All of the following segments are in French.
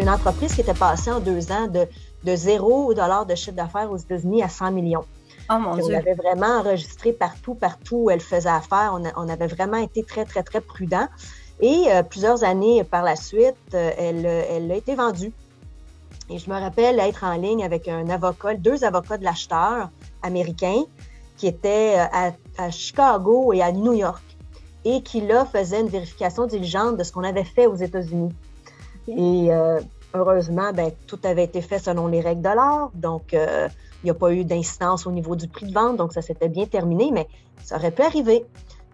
une entreprise qui était passée en 2 ans de $0 de chiffre d'affaires aux États-Unis à 100 millions. Oh mon Dieu! On l'avait vraiment enregistré partout où elle faisait affaire. On avait vraiment été très, très, très prudents. Et plusieurs années par la suite, elle a été vendue. Et je me rappelle être en ligne avec un avocat, 2 avocats de l'acheteur américain qui étaient à Chicago et à New York et qui, là, faisaient une vérification diligente de ce qu'on avait fait aux États-Unis. Et heureusement, tout avait été fait selon les règles de l'art. Donc, il n'y a pas eu d'incidence au niveau du prix de vente. Donc, ça s'était bien terminé. Mais ça aurait pu arriver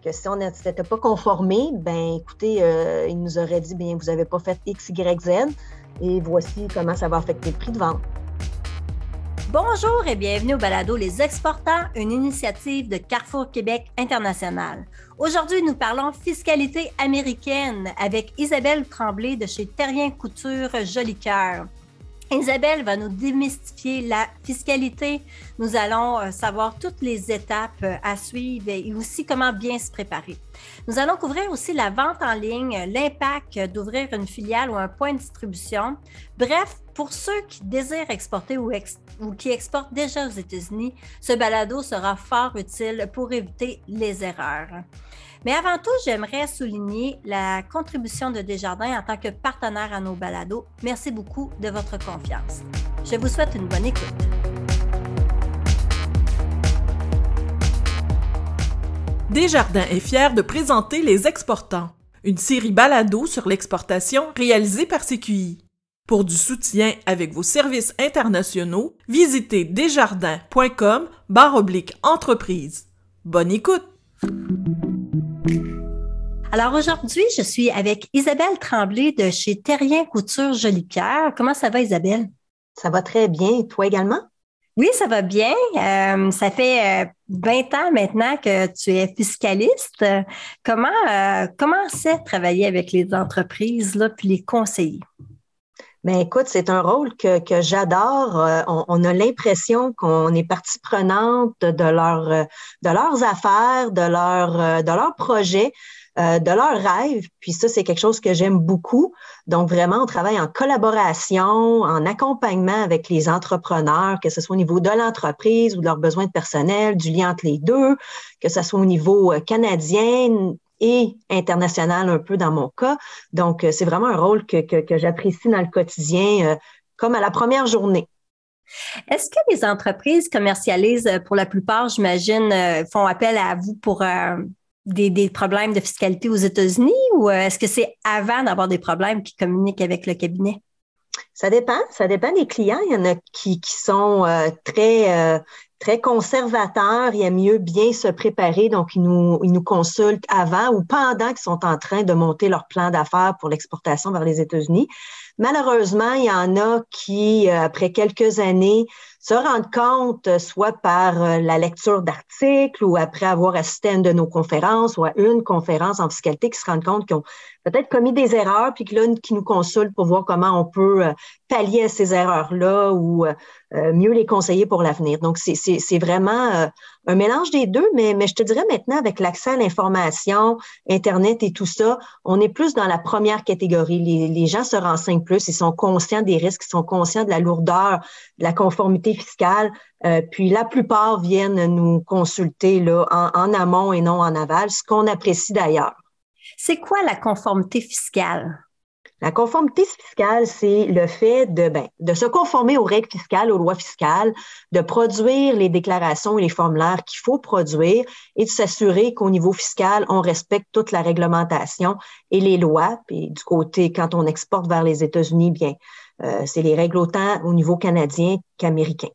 que si on ne s'était pas conformé, écoutez, il nous aurait dit, vous n'avez pas fait X, Y, Z. Et voici comment ça va affecter le prix de vente. Bonjour et bienvenue au balado Les Exportants, une initiative de Carrefour Québec International. Aujourd'hui, nous parlons fiscalité américaine avec Isabelle Tremblay de chez Terrien Couture Jolicoeur. Isabelle va nous démystifier la fiscalité. Nous allons savoir toutes les étapes à suivre et aussi comment bien se préparer. Nous allons couvrir aussi la vente en ligne, l'impact d'ouvrir une filiale ou un point de distribution. Bref, pour ceux qui désirent exporter ou qui exportent déjà aux États-Unis, ce balado sera fort utile pour éviter les erreurs. Mais avant tout, j'aimerais souligner la contribution de Desjardins en tant que partenaire à nos balados. Merci beaucoup de votre confiance. Je vous souhaite une bonne écoute. Desjardins est fier de présenter Les Exportants, une série balado sur l'exportation réalisée par CQI. Pour du soutien avec vos services internationaux, visitez desjardins.com/entreprise. Bonne écoute! Alors aujourd'hui, je suis avec Isabelle Tremblay de chez Terrien Couture Jolicoeur. Comment ça va, Isabelle? Ça va très bien. Toi également? Oui, ça va bien. Ça fait 20 ans maintenant que tu es fiscaliste. Comment c'est de travailler avec les entreprises là, puis les conseiller? Écoute, c'est un rôle que j'adore. On a l'impression qu'on est partie prenante de leurs affaires, de leurs projets, de leurs rêves. Puis ça, c'est quelque chose que j'aime beaucoup. Donc vraiment, on travaille en collaboration, en accompagnement avec les entrepreneurs, que ce soit au niveau de l'entreprise ou de leurs besoins de personnel, du lien entre les deux, que ce soit au niveau canadien et international un peu dans mon cas. Donc, c'est vraiment un rôle que j'apprécie dans le quotidien, comme à la première journée. Est-ce que les entreprises commercialisent, pour la plupart, j'imagine, font appel à vous pour des problèmes de fiscalité aux États-Unis ou est-ce que c'est avant d'avoir des problèmes qu'ils communiquent avec le cabinet? Ça dépend des clients. Il y en a qui sont très conservateurs, il y a mieux bien se préparer, donc ils nous consultent avant ou pendant qu'ils sont en train de monter leur plan d'affaires pour l'exportation vers les États-Unis. Malheureusement, il y en a qui, après quelques années, se rendent compte, soit par la lecture d'articles ou après avoir assisté à une de nos conférences ou à une conférence en fiscalité, qui se rendent compte qu'ils ont peut-être commis des erreurs, puis qui nous consultent pour voir comment on peut pallier à ces erreurs-là ou mieux les conseiller pour l'avenir. Donc, c'est vraiment un mélange des deux, mais je te dirais maintenant, avec l'accès à l'information, Internet et tout ça, on est plus dans la première catégorie. Les gens se renseignent plus, ils sont conscients des risques, ils sont conscients de la lourdeur, de la conformité fiscale, puis la plupart viennent nous consulter là, en amont et non en aval, ce qu'on apprécie d'ailleurs. C'est quoi la conformité fiscale? La conformité fiscale, c'est le fait de se conformer aux règles fiscales, aux lois fiscales, de produire les déclarations et les formulaires qu'il faut produire et de s'assurer qu'au niveau fiscal, on respecte toute la réglementation et les lois. Puis du côté, quand on exporte vers les États-Unis, c'est les règles autant au niveau canadien qu'américain.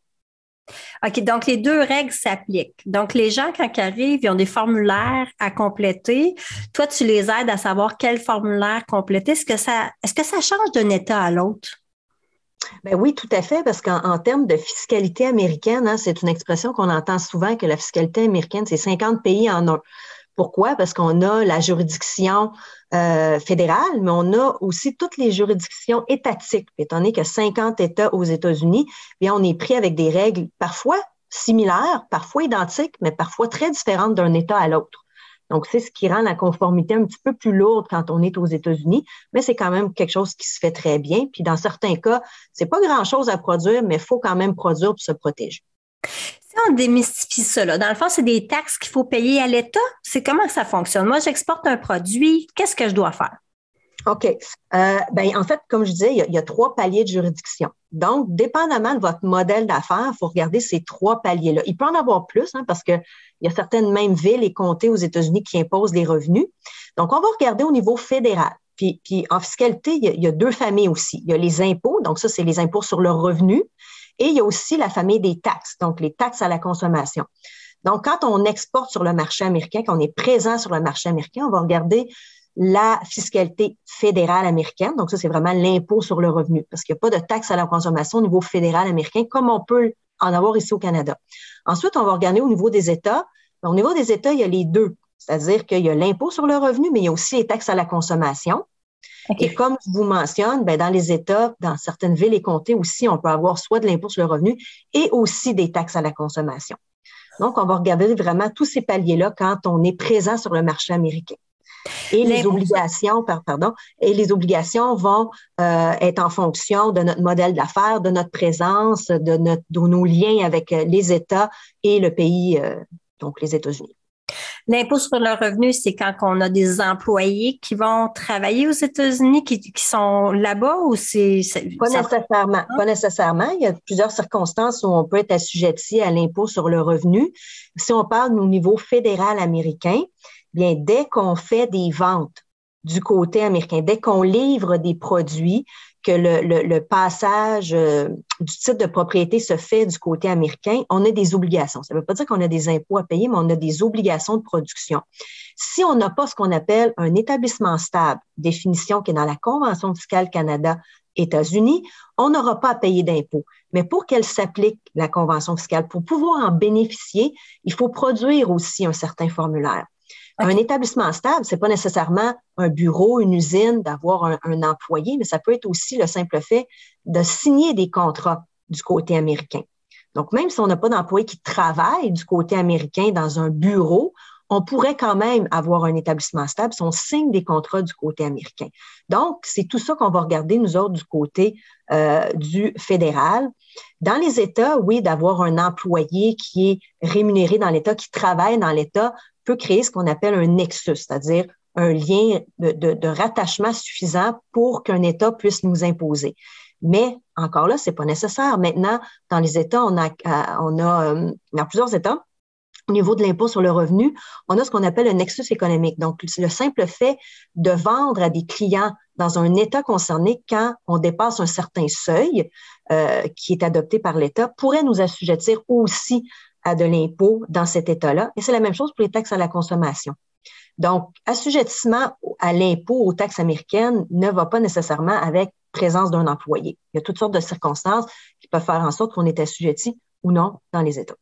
OK, donc les deux règles s'appliquent. Donc, les gens, quand ils arrivent, ils ont des formulaires à compléter. Toi, tu les aides à savoir quel formulaire compléter. Est-ce que ça change d'un État à l'autre? Oui, tout à fait, parce qu'en termes de fiscalité américaine, c'est une expression qu'on entend souvent que la fiscalité américaine, c'est 50 pays en un. Pourquoi? Parce qu'on a la juridiction fédérale, mais on a aussi toutes les juridictions étatiques. Étant donné qu'il y a 50 États aux États-Unis, bien, on est pris avec des règles parfois similaires, parfois identiques, mais parfois très différentes d'un État à l'autre. Donc, c'est ce qui rend la conformité un petit peu plus lourde quand on est aux États-Unis, mais c'est quand même quelque chose qui se fait très bien. Puis, dans certains cas, c'est pas grand-chose à produire, mais il faut quand même produire pour se protéger. Si on démystifie ça, là, dans le fond, c'est des taxes qu'il faut payer à l'État. C'est comment ça fonctionne? Moi, j'exporte un produit. Qu'est-ce que je dois faire? OK. En fait, comme je disais, il y a 3 paliers de juridiction. Donc, dépendamment de votre modèle d'affaires, il faut regarder ces 3 paliers-là. Il peut en avoir plus, parce qu'il y a certaines mêmes villes et comtés aux États-Unis qui imposent les revenus. Donc, on va regarder au niveau fédéral. Puis en fiscalité, il y a 2 familles aussi. Il y a les impôts, donc ça, c'est les impôts sur le revenu. Et il y a aussi la famille des taxes, donc les taxes à la consommation. Donc, quand on exporte sur le marché américain, quand on est présent sur le marché américain, on va regarder la fiscalité fédérale américaine. Donc, ça, c'est vraiment l'impôt sur le revenu parce qu'il n'y a pas de taxe à la consommation au niveau fédéral américain comme on peut en avoir ici au Canada. Ensuite, on va regarder au niveau des États. Au niveau des États, il y a les 2. C'est-à-dire qu'il y a l'impôt sur le revenu, mais il y a aussi les taxes à la consommation. Okay. Et comme je vous mentionne, dans les États, dans certaines villes et comtés aussi, on peut avoir soit de l'impôt sur le revenu et aussi des taxes à la consommation. Donc, on va regarder vraiment tous ces paliers-là quand on est présent sur le marché américain. Et les obligations, vont être en fonction de notre modèle d'affaires, de notre présence, de nos liens avec les États et le pays, donc les États-Unis. L'impôt sur le revenu, c'est quand on a des employés qui vont travailler aux États-Unis, qui sont là-bas ou c'est... Pas nécessairement. Pas nécessairement. Il y a plusieurs circonstances où on peut être assujetti à l'impôt sur le revenu. Si on parle au niveau fédéral américain, bien, dès qu'on fait des ventes du côté américain, dès qu'on livre des produits, que le passage du titre de propriété se fait du côté américain, on a des obligations. Ça ne veut pas dire qu'on a des impôts à payer, mais on a des obligations de production. Si on n'a pas ce qu'on appelle un établissement stable, définition qui est dans la Convention fiscale Canada-États-Unis, on n'aura pas à payer d'impôts. Mais pour qu'elle s'applique, la Convention fiscale, pour pouvoir en bénéficier, il faut produire aussi un certain formulaire. Okay. Un établissement stable, c'est pas nécessairement un bureau, une usine, d'avoir un employé, mais ça peut être aussi le simple fait de signer des contrats du côté américain. Donc, même si on n'a pas d'employé qui travaille du côté américain dans un bureau, on pourrait quand même avoir un établissement stable si on signe des contrats du côté américain. Donc, c'est tout ça qu'on va regarder, nous autres, du côté du fédéral. Dans les États, oui, d'avoir un employé qui est rémunéré dans l'État, qui travaille dans l'État, peut créer ce qu'on appelle un nexus, c'est-à-dire un lien de rattachement suffisant pour qu'un État puisse nous imposer. Mais encore là, c'est pas nécessaire. Maintenant, dans les États, dans plusieurs États, au niveau de l'impôt sur le revenu, on a ce qu'on appelle un nexus économique. Donc, le simple fait de vendre à des clients dans un État concerné quand on dépasse un certain seuil qui est adopté par l'État pourrait nous assujettir aussi à de l'impôt dans cet État-là. Et c'est la même chose pour les taxes à la consommation. Donc, assujettissement à l'impôt aux taxes américaines ne va pas nécessairement avec présence d'un employé. Il y a toutes sortes de circonstances qui peuvent faire en sorte qu'on est assujetti ou non dans les États.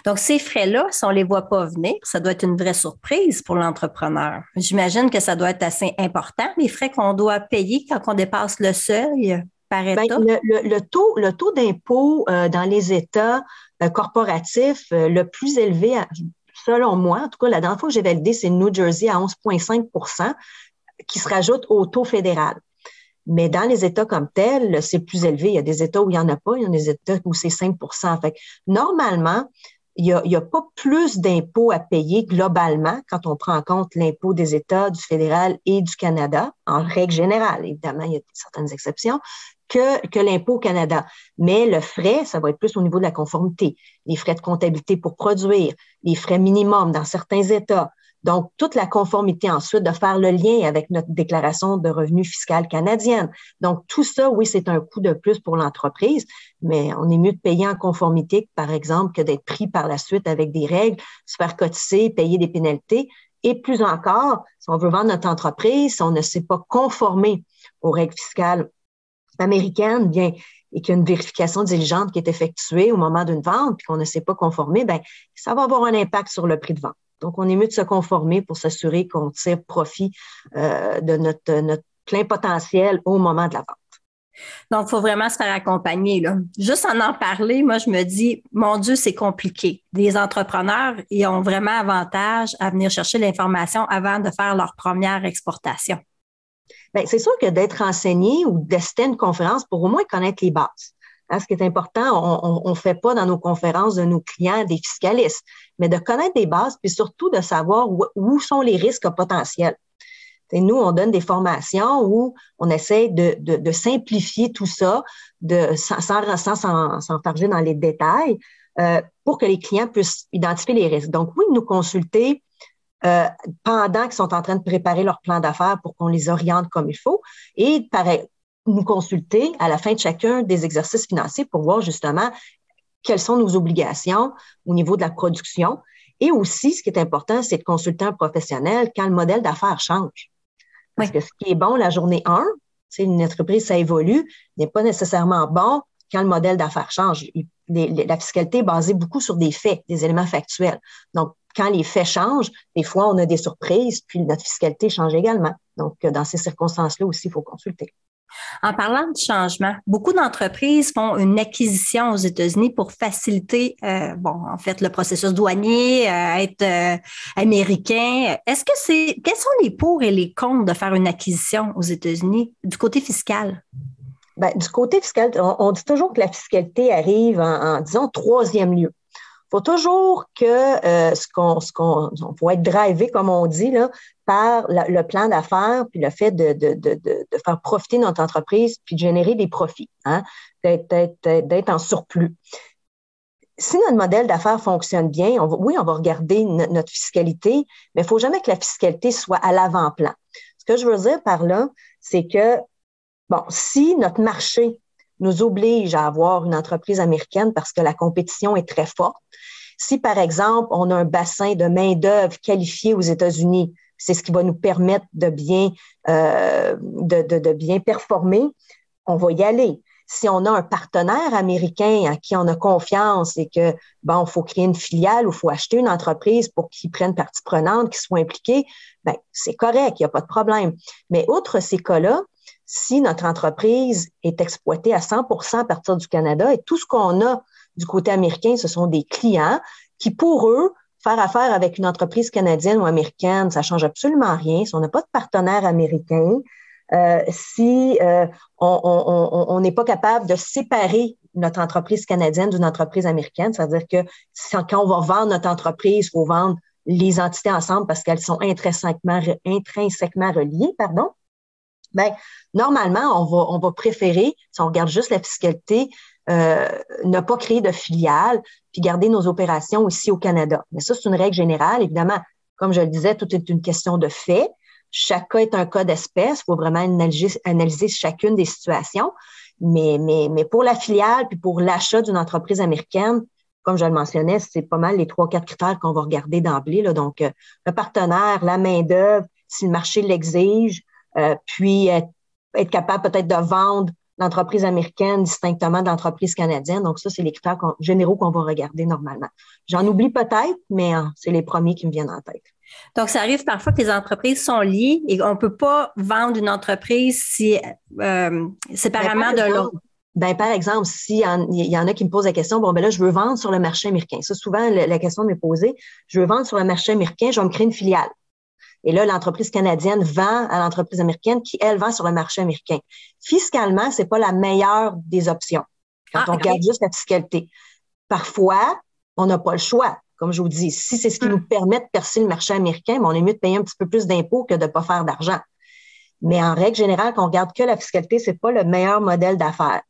Donc, ces frais-là, si on ne les voit pas venir, ça doit être une vraie surprise pour l'entrepreneur. J'imagine que ça doit être assez important, les frais qu'on doit payer quand on dépasse le seuil par État. Le taux d'impôt dans les États corporatifs le plus élevé, selon moi, en tout cas, la dernière fois que j'ai validé, c'est New Jersey à 11,5 % qui se rajoute au taux fédéral. Mais dans les États comme tels, c'est plus élevé. Il y a des États où il n'y en a pas, il y a des États où c'est 5 %. Fait que, normalement, il y a pas plus d'impôts à payer globalement quand on prend en compte l'impôt des États, du fédéral et du Canada, en règle générale. Évidemment, il y a certaines exceptions, que l'impôt au Canada. Mais le frais, ça va être plus au niveau de la conformité, les frais de comptabilité pour produire, les frais minimums dans certains États. Donc, toute la conformité ensuite de faire le lien avec notre déclaration de revenus fiscale canadienne. Donc, tout ça, oui, c'est un coût de plus pour l'entreprise, mais on est mieux de payer en conformité, par exemple, que d'être pris par la suite avec des règles, se faire cotiser, payer des pénalités. Et plus encore, si on veut vendre notre entreprise, si on ne s'est pas conformé aux règles fiscales américaine, bien, et qu'il y a une vérification diligente qui est effectuée au moment d'une vente, puis qu'on ne s'est pas conformé, bien, ça va avoir un impact sur le prix de vente. Donc, on est mieux de se conformer pour s'assurer qu'on tire profit de notre plein potentiel au moment de la vente. Donc, il faut vraiment se faire accompagner, là. Juste en parler, moi, je me dis, mon Dieu, c'est compliqué. Les entrepreneurs, ils ont vraiment avantage à venir chercher l'information avant de faire leur première exportation. Bien, c'est sûr que d'être enseigné ou d'assister à une conférence pour au moins connaître les bases. Hein, ce qui est important, on ne fait pas dans nos conférences de nos clients des fiscalistes, mais de connaître des bases, puis surtout de savoir où sont les risques potentiels. Et nous, on donne des formations où on essaie de simplifier tout ça, sans s'enfarger dans les détails, pour que les clients puissent identifier les risques. Donc, oui, nous consulter pendant qu'ils sont en train de préparer leur plan d'affaires pour qu'on les oriente comme il faut, et pareil, nous consulter à la fin de chacun des exercices financiers pour voir justement quelles sont nos obligations au niveau de la production. Et aussi, ce qui est important, c'est de consulter un professionnel quand le modèle d'affaires change. Parce que ce qui est bon la journée 1, une entreprise, ça évolue, n'est pas nécessairement bon quand le modèle d'affaires change. La fiscalité est basée beaucoup sur des faits, des éléments factuels. Donc, quand les faits changent, des fois, on a des surprises, puis notre fiscalité change également. Donc, dans ces circonstances-là aussi, il faut consulter. En parlant de changement, beaucoup d'entreprises font une acquisition aux États-Unis pour faciliter, le processus douanier, être américain. Quels sont les pour et les contre de faire une acquisition aux États-Unis du côté fiscal? Ben, du côté fiscal, on dit toujours que la fiscalité arrive disons, troisième lieu. Il faut toujours que on faut être drivé, comme on dit, là, par le plan d'affaires, puis le fait de faire profiter notre entreprise, puis de générer des profits, hein, d'être en surplus. Si notre modèle d'affaires fonctionne bien, on va regarder notre fiscalité, mais il faut jamais que la fiscalité soit à l'avant-plan. Ce que je veux dire par là, c'est que, si notre marché nous oblige à avoir une entreprise américaine parce que la compétition est très forte. Si, par exemple, on a un bassin de main-d'œuvre qualifié aux États-Unis, c'est ce qui va nous permettre de bien performer, on va y aller. Si on a un partenaire américain à qui on a confiance et que, il faut créer une filiale ou il faut acheter une entreprise pour qu'ils prennent partie prenante, qu'ils soient impliqués, c'est correct, il n'y a pas de problème. Mais outre ces cas-là, si notre entreprise est exploitée à 100% à partir du Canada et tout ce qu'on a du côté américain, ce sont des clients qui, pour eux, faire affaire avec une entreprise canadienne ou américaine, ça change absolument rien. Si on n'a pas de partenaire américain, si on n'est pas capable de séparer notre entreprise canadienne d'une entreprise américaine, c'est-à-dire que quand on va vendre notre entreprise, il faut vendre les entités ensemble parce qu'elles sont intrinsèquement reliées, pardon. Normalement, on va préférer, si on regarde juste la fiscalité, ne pas créer de filiale, puis garder nos opérations ici au Canada. Mais ça, c'est une règle générale. Évidemment, comme je le disais, tout est une question de fait. Chaque cas est un cas d'espèce. Il faut vraiment analyser chacune des situations. Mais pour la filiale, puis pour l'achat d'une entreprise américaine, comme je le mentionnais, c'est pas mal les 3-4 critères qu'on va regarder d'emblée, là. Donc, le partenaire, la main-d'œuvre, si le marché l'exige, puis être capable peut-être de vendre l'entreprise américaine distinctement de l'entreprise canadienne. Donc, ça, c'est les critères généraux qu'on va regarder normalement. J'en oublie peut-être, mais c'est les premiers qui me viennent en tête. Donc, ça arrive parfois que les entreprises sont liées et on ne peut pas vendre une entreprise séparément de l'autre. Par exemple, s'il y en a qui me posent la question, là, je veux vendre sur le marché américain. Ça, souvent, la question m'est posée. Je veux vendre sur le marché américain, je vais me créer une filiale. Et là, l'entreprise canadienne vend à l'entreprise américaine qui, elle, vend sur le marché américain. Fiscalement, c'est pas la meilleure des options quand on regarde juste la fiscalité. Parfois, on n'a pas le choix. Comme je vous dis, si c'est ce qui nous permet de percer le marché américain, on est mieux de payer un petit peu plus d'impôts que de ne pas faire d'argent. Mais en règle générale, quand on regarde que la fiscalité, c'est pas le meilleur modèle d'affaires.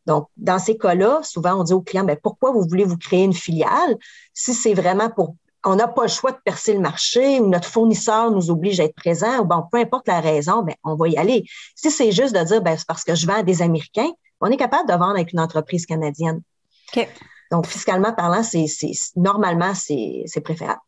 Donc, dans ces cas-là, souvent, on dit aux clients, pourquoi vous voulez vous créer une filiale? Si c'est vraiment on n'a pas le choix de percer le marché ou notre fournisseur nous oblige à être présent ou peu importe la raison, on va y aller. Si c'est juste de dire, c'est parce que je vends à des Américains, on est capable de vendre avec une entreprise canadienne. OK. Donc, fiscalement parlant, normalement, c'est préférable.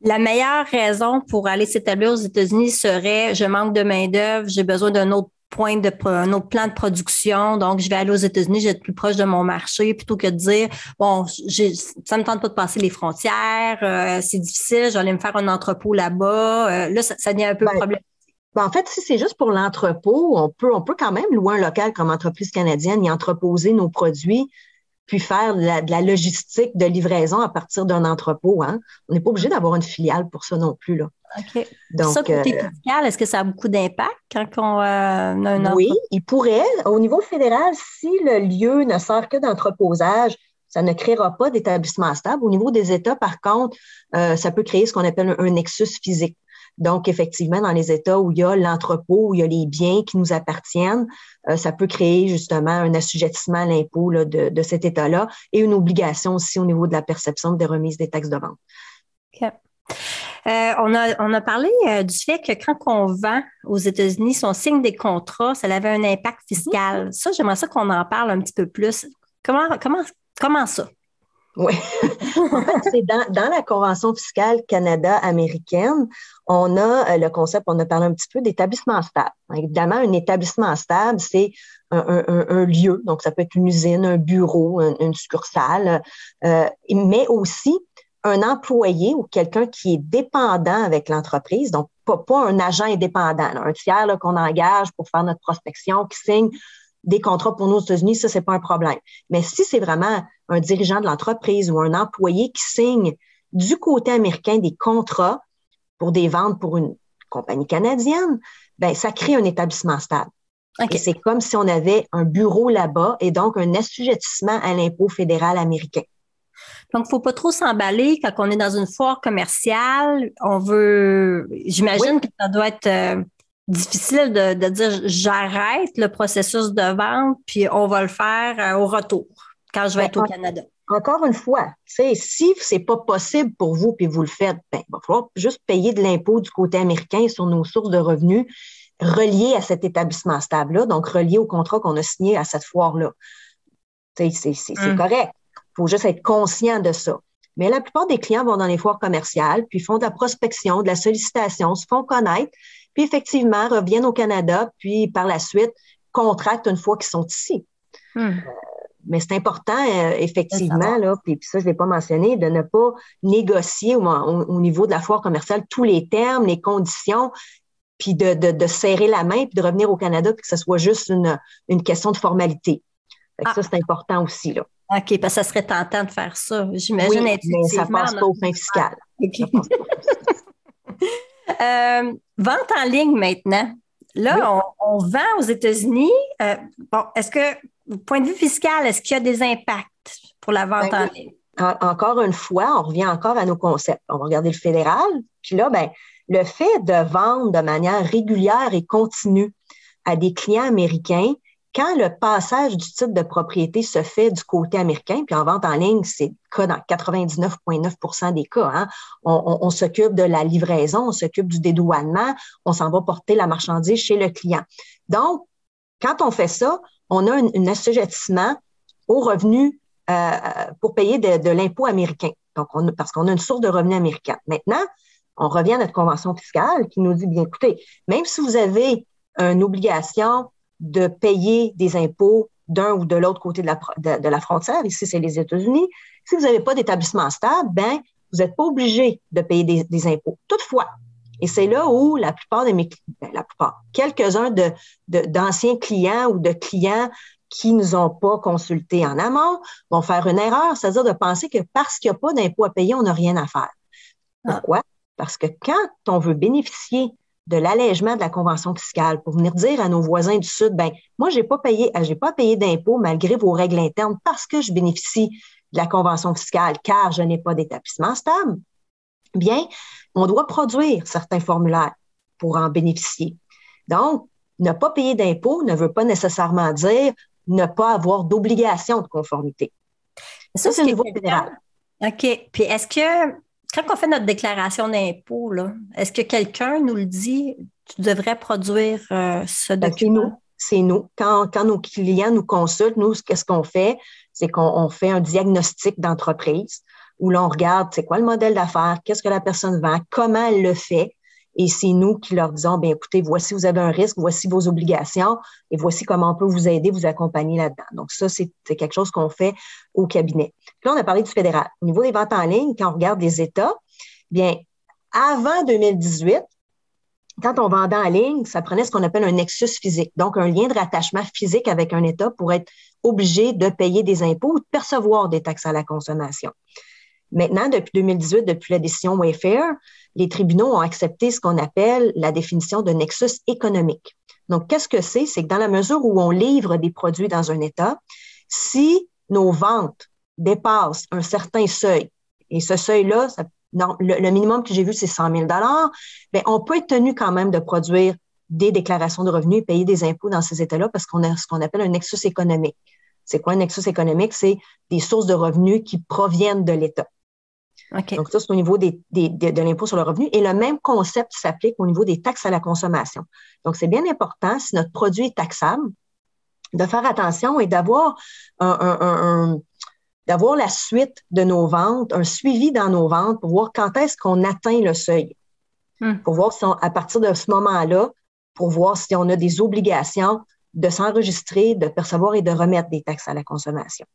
La meilleure raison pour aller s'établir aux États-Unis serait, je manque de main-d'œuvre, j'ai besoin d'un autre un autre plan de production, donc je vais aller aux États-Unis, je vais être plus proche de mon marché, plutôt que de dire, ça me tente pas de passer les frontières, c'est difficile, je vais aller me faire un entrepôt là-bas. Là, ça devient un peu problématique. Ben, en fait, si c'est juste pour l'entrepôt, on peut quand même louer un local comme entreprise canadienne et entreposer nos produits, puis faire de la logistique de livraison à partir d'un entrepôt. Hein. On n'est pas obligé d'avoir une filiale pour ça non plus. Là. OK. Donc, ça, côté fiscal, est-ce que ça a beaucoup d'impact quand on a un oui, entrepôt? il pourrait. Au niveau fédéral, si le lieu ne sert que d'entreposage, ça ne créera pas d'établissement stable. Au niveau des États, par contre, ça peut créer ce qu'on appelle un nexus physique. Donc, effectivement, dans les États où il y a l'entrepôt, où il y a les biens qui nous appartiennent, ça peut créer justement un assujettissement à l'impôt là, de cet État-là et une obligation aussi au niveau de la perception des remises des taxes de vente. OK. On a parlé du fait que quand on vend aux États-Unis, si on signe des contrats, ça avait un impact fiscal. Ça, j'aimerais ça qu'on en parle un petit peu plus. Comment ça? Oui. En fait, c'est dans la Convention fiscale Canada-américaine, on a le concept, on a parlé un petit peu d'établissement stable. Évidemment, un établissement stable, c'est un lieu, donc ça peut être une usine, un bureau, une succursale, mais aussi un employé ou quelqu'un qui est dépendant avec l'entreprise, donc pas un agent indépendant, là, un tiers là, qu'on engage pour faire notre prospection, qui signe des contrats pour nous aux États-Unis, ça, c'est pas un problème. Mais si c'est vraiment un dirigeant de l'entreprise ou un employé qui signe du côté américain des contrats pour des ventes pour une compagnie canadienne, ben ça crée un établissement stable. Okay. Et c'est comme si on avait un bureau là-bas et donc un assujettissement à l'impôt fédéral américain. Donc, il ne faut pas trop s'emballer quand on est dans une foire commerciale. J'imagine que ça doit être difficile de dire j'arrête le processus de vente, puis on va le faire au retour quand je vais être au Canada. Encore une fois, si c'est pas possible pour vous puis vous le faites, il va falloir juste payer de l'impôt du côté américain sur nos sources de revenus reliées à cet établissement stable-là, donc reliées au contrat qu'on a signé à cette foire-là. C'est correct. Il faut juste être conscient de ça. Mais la plupart des clients vont dans les foires commerciales, puis font de la prospection, de la sollicitation, se font connaître, puis effectivement reviennent au Canada, puis par la suite contractent une fois qu'ils sont ici. Mais c'est important, effectivement, là, puis ça, je ne l'ai pas mentionné, de ne pas négocier au niveau de la foire commerciale tous les termes, les conditions, puis de serrer la main, puis de revenir au Canada, puis que ce soit juste une question de formalité. Ça, c'est important aussi, là. OK, parce que ça serait tentant de faire ça. J'imagine intuitivement. Mais ça ne passe pas aux fins fiscales. Okay. Vente en ligne maintenant. Là, on vend aux États-Unis. Est-ce que, du point de vue fiscal, est-ce qu'il y a des impacts pour la vente en ligne? Encore une fois, on revient encore à nos concepts. On va regarder le fédéral. Puis là, le fait de vendre de manière régulière et continue à des clients américains, quand le passage du titre de propriété se fait du côté américain, puis en vente en ligne, c'est le cas dans 99,9% des cas. Hein, on s'occupe de la livraison, on s'occupe du dédouanement, on s'en va porter la marchandise chez le client. Donc, quand on fait ça, on a un assujettissement aux revenus pour payer de l'impôt américain. Donc, parce qu'on a une source de revenus américaine. Maintenant, on revient à notre convention fiscale qui nous dit, bien écoutez, même si vous avez une obligation de payer des impôts d'un ou de l'autre côté de la frontière. Ici, c'est les États-Unis. Si vous n'avez pas d'établissement stable, vous n'êtes pas obligé de payer des impôts. Toutefois, et c'est là où la plupart quelques-uns d'anciens clients ou de clients qui ne nous ont pas consultés en amont vont faire une erreur, c'est-à-dire de penser que parce qu'il n'y a pas d'impôt à payer, on n'a rien à faire. Pourquoi? Parce que quand on veut bénéficier de l'allègement de la convention fiscale pour venir dire à nos voisins du Sud, moi, j'ai pas à payer d'impôts malgré vos règles internes parce que je bénéficie de la convention fiscale car je n'ai pas d'établissement stable. Bien, on doit produire certains formulaires pour en bénéficier. Donc, ne pas payer d'impôts ne veut pas nécessairement dire ne pas avoir d'obligation de conformité. Ça, c'est au niveau fédéral. OK. Puis, est-ce que quand on fait notre déclaration d'impôt, est-ce que quelqu'un nous le dit, tu devrais produire ce document? C'est nous. Quand nos clients nous consultent, nous, qu'est-ce qu'on fait? C'est qu'on fait un diagnostic d'entreprise où l'on regarde c'est quoi le modèle d'affaires, qu'est-ce que la personne vend, comment elle le fait. Et c'est nous qui leur disons, écoutez, voici, vous avez un risque, voici vos obligations et voici comment on peut vous aider, vous accompagner là-dedans. Donc, ça, c'est quelque chose qu'on fait au cabinet. Puis là, on a parlé du fédéral. Au niveau des ventes en ligne, quand on regarde les États, bien, avant 2018, quand on vendait en ligne, ça prenait ce qu'on appelle un nexus physique, donc un lien de rattachement physique avec un État pour être obligé de payer des impôts ou de percevoir des taxes à la consommation. Maintenant, depuis 2018, depuis la décision Wayfair, les tribunaux ont accepté ce qu'on appelle la définition de nexus économique. Donc, qu'est-ce que c'est? C'est que dans la mesure où on livre des produits dans un État, si nos ventes dépassent un certain seuil, et ce seuil-là, le minimum que j'ai vu, c'est 100 000 bien, on peut être tenu quand même de produire des déclarations de revenus et payer des impôts dans ces États-là parce qu'on a ce qu'on appelle un nexus économique. C'est quoi un nexus économique? C'est des sources de revenus qui proviennent de l'État. Okay. Donc, ça, c'est au niveau de l'impôt sur le revenu. Et le même concept s'applique au niveau des taxes à la consommation. Donc, c'est bien important, si notre produit est taxable, de faire attention et d'avoir d'avoir la suite de nos ventes, un suivi dans nos ventes pour voir quand est-ce qu'on atteint le seuil. Pour voir si à partir de ce moment-là, pour voir si on a des obligations de s'enregistrer, de percevoir et de remettre des taxes à la consommation.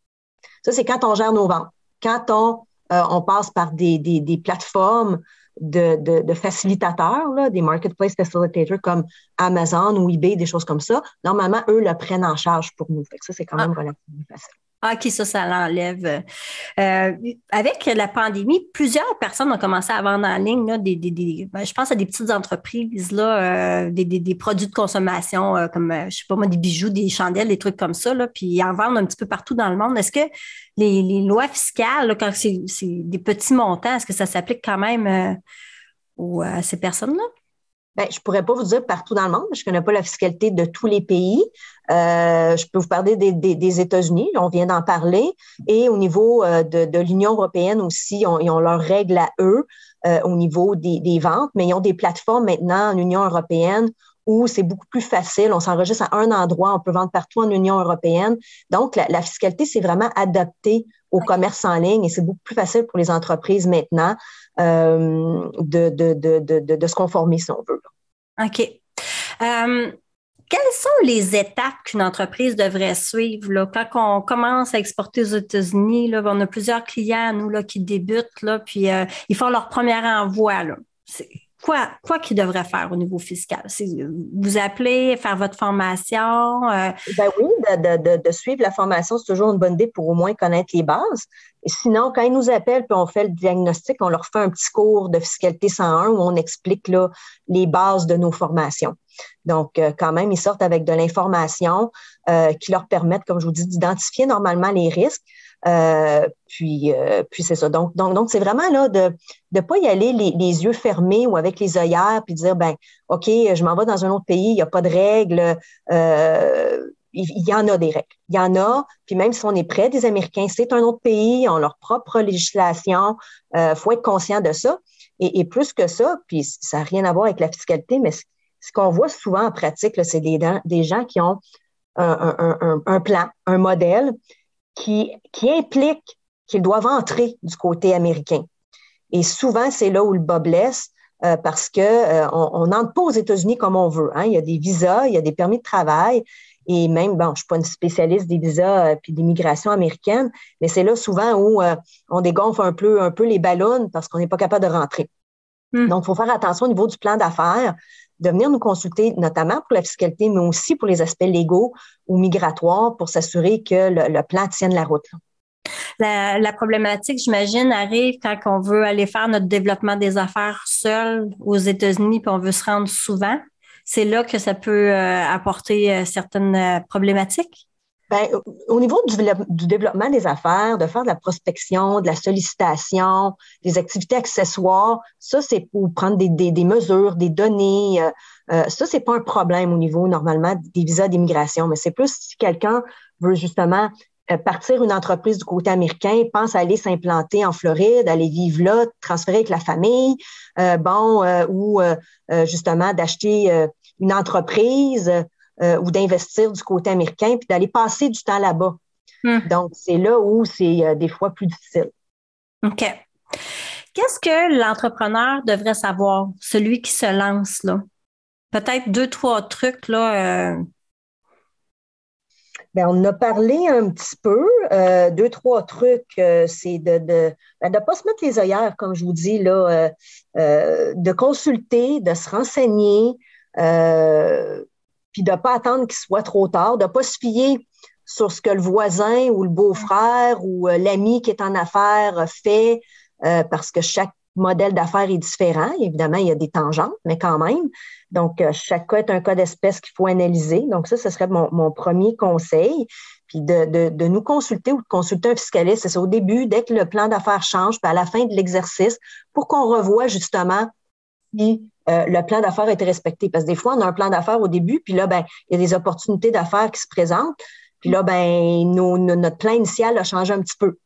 Ça, c'est quand on gère nos ventes. Quand on passe par des plateformes de facilitateurs, là, des marketplace facilitators comme Amazon ou eBay, des choses comme ça, normalement, eux le prennent en charge pour nous. Fait que ça, c'est quand même relativement facile. OK, ça l'enlève. Avec la pandémie, plusieurs personnes ont commencé à vendre en ligne là, je pense à des petites entreprises, là, des produits de consommation comme, je sais pas moi, des bijoux, des chandelles, des trucs comme ça, là, puis ils en vendent un petit peu partout dans le monde. Est-ce que les lois fiscales, là, quand c'est des petits montants, est-ce que ça s'applique quand même à ces personnes-là? Ben, je pourrais pas vous dire partout dans le monde, je connais pas la fiscalité de tous les pays. Je peux vous parler des États-Unis, on vient d'en parler, et au niveau de l'Union européenne aussi, ils ont leurs règles à eux au niveau des ventes, mais ils ont des plateformes maintenant en Union européenne où c'est beaucoup plus facile. On s'enregistre à un endroit, on peut vendre partout en Union européenne. Donc, la fiscalité, c'est vraiment adapté au commerce en ligne et c'est beaucoup plus facile pour les entreprises maintenant de se conformer, si on veut. OK. Quelles sont les étapes qu'une entreprise devrait suivre là? Quand on commence à exporter aux États-Unis, là, on a plusieurs clients, nous, là, qui débutent, là, puis ils font leur premier envoi. Là. C'est quoi qu'ils devraient faire au niveau fiscal? C'est vous appeler, faire votre formation? Ben oui, de suivre la formation, c'est toujours une bonne idée pour au moins connaître les bases. Et sinon, quand ils nous appellent puis on fait le diagnostic, on leur fait un petit cours de fiscalité 101 où on explique là, les bases de nos formations. Donc, quand même, ils sortent avec de l'information qui leur permettent, comme je vous dis, d'identifier normalement les risques. Puis c'est ça. Donc, c'est vraiment là de pas y aller les yeux fermés ou avec les œillères puis dire, ben, OK, je m'en vais dans un autre pays, il n'y a pas de règles. Il y en a des règles. Il y en a, puis même si on est près des Américains, c'est un autre pays, ils ont leur propre législation. Faut être conscient de ça. Et plus que ça, puis ça n'a rien à voir avec la fiscalité, mais ce qu'on voit souvent en pratique, là, c'est des gens qui ont un plan, un modèle qui implique qu'ils doivent entrer du côté américain. Et souvent, c'est là où le bas blesse parce que on n'entre pas aux États-Unis comme on veut. Hein. Il y a des visas, il y a des permis de travail. Et même, bon, je suis pas une spécialiste des visas puis d'immigration américaine, mais c'est là souvent où on dégonfle un peu les ballons parce qu'on n'est pas capable de rentrer. Donc, il faut faire attention au niveau du plan d'affaires, de venir nous consulter, notamment pour la fiscalité, mais aussi pour les aspects légaux ou migratoires pour s'assurer que le plan tienne la route. La problématique, j'imagine, arrive quand on veut aller faire notre développement des affaires seul aux États-Unis puis on veut se rendre souvent. C'est là que ça peut apporter certaines problématiques? Ben, au niveau du développement des affaires, de faire de la prospection, de la sollicitation, des activités accessoires, ça, c'est pour prendre des mesures, des données. Ça, c'est pas un problème au niveau, normalement, des visas d'immigration, mais c'est plus si quelqu'un veut justement partir une entreprise du côté américain, pense à aller s'implanter en Floride, aller vivre là, transférer avec la famille, ou justement d'acheter une entreprise ou d'investir du côté américain puis d'aller passer du temps là-bas. Donc, c'est là où c'est des fois plus difficile. OK. Qu'est-ce que l'entrepreneur devrait savoir, celui qui se lance, là? Peut-être 2-3 trucs, là. Ben, on en a parlé un petit peu. Deux, trois trucs, c'est de pas se mettre les œillères, comme je vous dis, là, de consulter, de se renseigner, puis de ne pas attendre qu'il soit trop tard, de ne pas se fier sur ce que le voisin ou le beau-frère ou l'ami qui est en affaires fait, parce que chaque modèle d'affaires est différent. Évidemment, il y a des tangentes, mais quand même. Donc, chaque cas est un cas d'espèce qu'il faut analyser. Donc, ça, ce serait mon premier conseil. Puis de nous consulter ou de consulter un fiscaliste, c'est ça, au début, dès que le plan d'affaires change, puis à la fin de l'exercice, pour qu'on revoie justement si le plan d'affaires a été respecté. Parce que des fois, on a un plan d'affaires au début, puis là, ben, il y a des opportunités d'affaires qui se présentent. Puis là, ben, notre plan initial a changé un petit peu.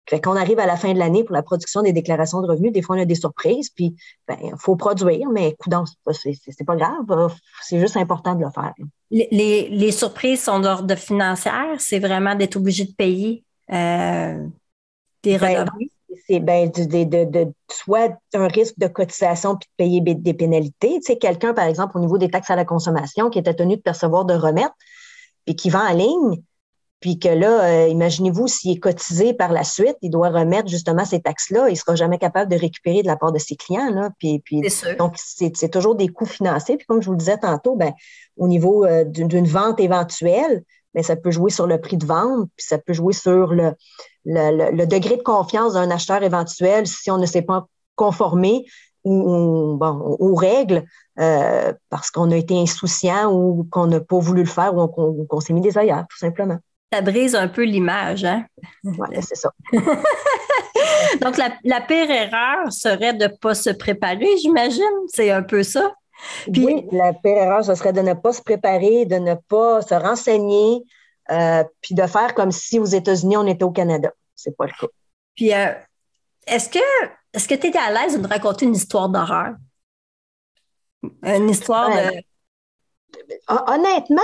Fait qu'on arrive à la fin de l'année pour la production des déclarations de revenus, des fois, on a des surprises, puis ben, faut produire, mais coudonc, c'est pas grave, c'est juste important de le faire. Les surprises sont d'ordre financière, c'est vraiment d'être obligé de payer des redevances. Oui, c'est soit un risque de cotisation puis de payer des pénalités. Tu sais, quelqu'un, par exemple, au niveau des taxes à la consommation, qui était tenu de percevoir de remettre, puis qui vend en ligne, puis que là, imaginez-vous, s'il est cotisé par la suite, il doit remettre justement ces taxes-là, il ne sera jamais capable de récupérer de la part de ses clients. Là, c'est sûr. Donc, c'est toujours des coûts financiers. Puis comme je vous le disais tantôt, ben, au niveau d'une vente éventuelle, ben, ça peut jouer sur le prix de vente, puis ça peut jouer sur le degré de confiance d'un acheteur éventuel si on ne s'est pas conformé aux règles parce qu'on a été insouciant ou qu'on n'a pas voulu le faire ou qu'on s'est mis des œillères, tout simplement. Ça brise un peu l'image, hein? Oui, c'est ça. Donc, la pire erreur serait de ne pas se préparer, j'imagine. C'est un peu ça. Puis, oui, la pire erreur, ce serait de ne pas se préparer, de ne pas se renseigner, puis de faire comme si aux États-Unis, on était au Canada. C'est pas le cas. Puis, est-ce que tu étais à l'aise de nous raconter une histoire d'horreur? Une histoire de... Honnêtement,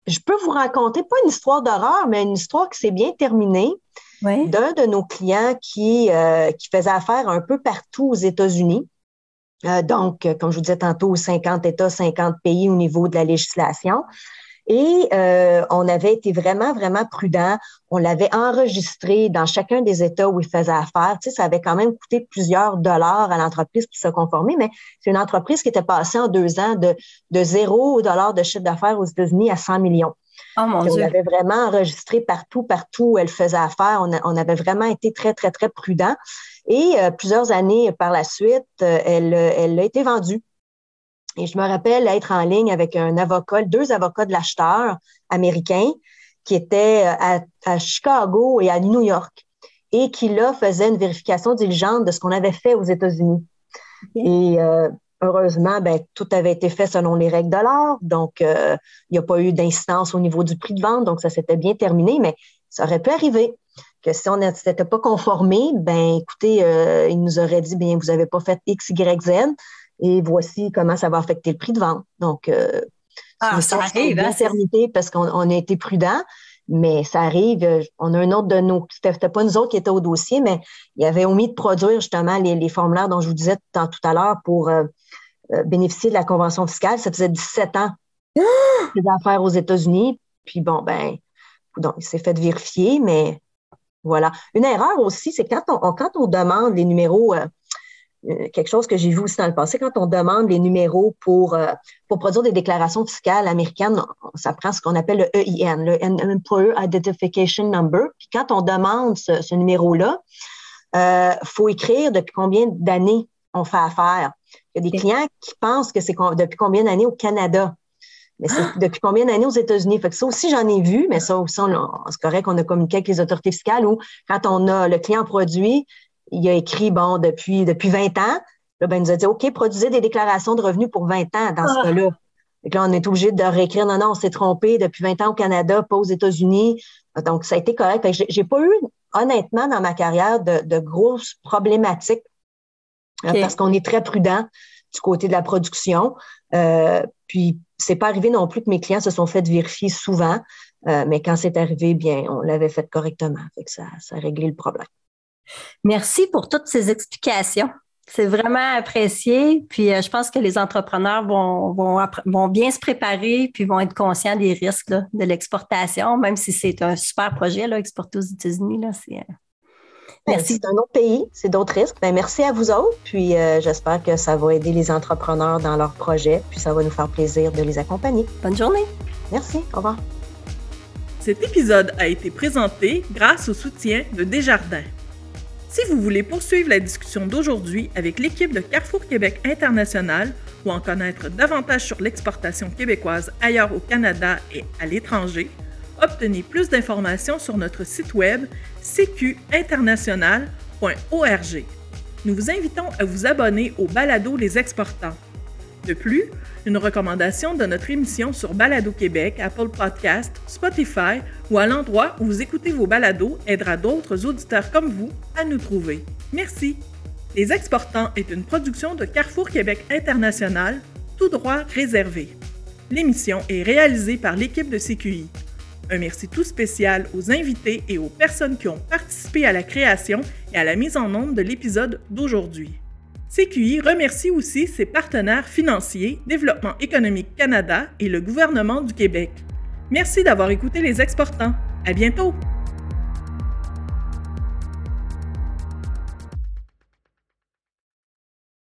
je peux vous raconter, pas une histoire d'horreur, mais une histoire qui s'est bien terminée d'un de nos clients qui faisait affaire un peu partout aux États-Unis. Donc, comme je vous disais tantôt, 50 États, 50 pays au niveau de la législation. Et on avait été vraiment, vraiment prudent. On l'avait enregistré dans chacun des États où il faisait affaire. Tu sais, ça avait quand même coûté plusieurs dollars à l'entreprise pour se conformer, mais c'est une entreprise qui était passée en 2 ans de $0 de chiffre d'affaires aux États-Unis à 100 millions. Oh mon Dieu. On l'avait vraiment enregistré partout où elle faisait affaire. On avait vraiment été très, très, très prudent. Et plusieurs années par la suite, elle a été vendue. Et je me rappelle être en ligne avec un avocat, 2 avocats de l'acheteur américain qui étaient à Chicago et à New York et qui, là, faisaient une vérification diligente de ce qu'on avait fait aux États-Unis. Et heureusement, ben, tout avait été fait selon les règles de l'art. Donc, il n'y a pas eu d'incidence au niveau du prix de vente. Donc, ça s'était bien terminé, mais ça aurait pu arriver que si on ne s'était pas conformé, ben, écoutez, il nous aurait dit, bien, vous n'avez pas fait X, Y, Z. Et voici comment ça va affecter le prix de vente. Donc, ça arrive. Bien terminé parce qu'on a été prudent, mais ça arrive. On a un autre de nos, c'était pas nous autres qui étaient au dossier, mais il avait omis de produire justement les formulaires dont je vous disais tout à l'heure pour bénéficier de la convention fiscale. Ça faisait 17 ans des affaires aux États-Unis. Puis bon, ben, il s'est fait vérifier, mais voilà. Une erreur aussi, c'est quand on demande les numéros. Quelque chose que j'ai vu aussi dans le passé, quand on demande les numéros pour produire des déclarations fiscales américaines, ça prend ce qu'on appelle le EIN, le Employer Identification Number. Puis quand on demande ce numéro-là, faut écrire depuis combien d'années on fait affaire. Il y a des clients qui pensent que c'est depuis combien d'années au Canada. Mais c'est depuis combien d'années aux États-Unis? Fait que ça aussi, j'en ai vu, mais ça aussi, c'est correct qu'on a communiqué avec les autorités fiscales où quand on a le client produit, il a écrit, bon, depuis 20 ans. Là, ben, il nous a dit, OK, produisez des déclarations de revenus pour 20 ans dans ce cas-là. Et là, on est obligé de réécrire, non, on s'est trompé depuis 20 ans au Canada, pas aux États-Unis. Donc, ça a été correct. Fait que j'ai pas eu, honnêtement, dans ma carrière, de grosses problématiques parce qu'on est très prudent du côté de la production. Puis, c'est pas arrivé non plus que mes clients se sont fait vérifier souvent, mais quand c'est arrivé, bien, on l'avait fait correctement. Fait que ça a réglé le problème. Merci pour toutes ces explications. C'est vraiment apprécié. Puis, je pense que les entrepreneurs vont bien se préparer puis vont être conscients des risques là, de l'exportation, même si c'est un super projet, là, exporter aux États-Unis. Là, Merci. C'est un autre pays, c'est d'autres risques. Merci à vous autres. Puis, j'espère que ça va aider les entrepreneurs dans leurs projets. Puis, ça va nous faire plaisir de les accompagner. Bonne journée. Merci. Au revoir. Cet épisode a été présenté grâce au soutien de Desjardins. Si vous voulez poursuivre la discussion d'aujourd'hui avec l'équipe de Carrefour Québec International ou en connaître davantage sur l'exportation québécoise ailleurs au Canada et à l'étranger, obtenez plus d'informations sur notre site web cqinternational.org. Nous vous invitons à vous abonner au balado Les Exportants. De plus, une recommandation de notre émission sur Balado Québec, Apple Podcasts, Spotify ou à l'endroit où vous écoutez vos balados aidera d'autres auditeurs comme vous à nous trouver. Merci! Les Exportants est une production de Carrefour Québec International, tout droit réservé. L'émission est réalisée par l'équipe de CQI. Un merci tout spécial aux invités et aux personnes qui ont participé à la création et à la mise en onde de l'épisode d'aujourd'hui. CQI remercie aussi ses partenaires financiers, Développement économique Canada et le gouvernement du Québec. Merci d'avoir écouté Les Exportants. À bientôt!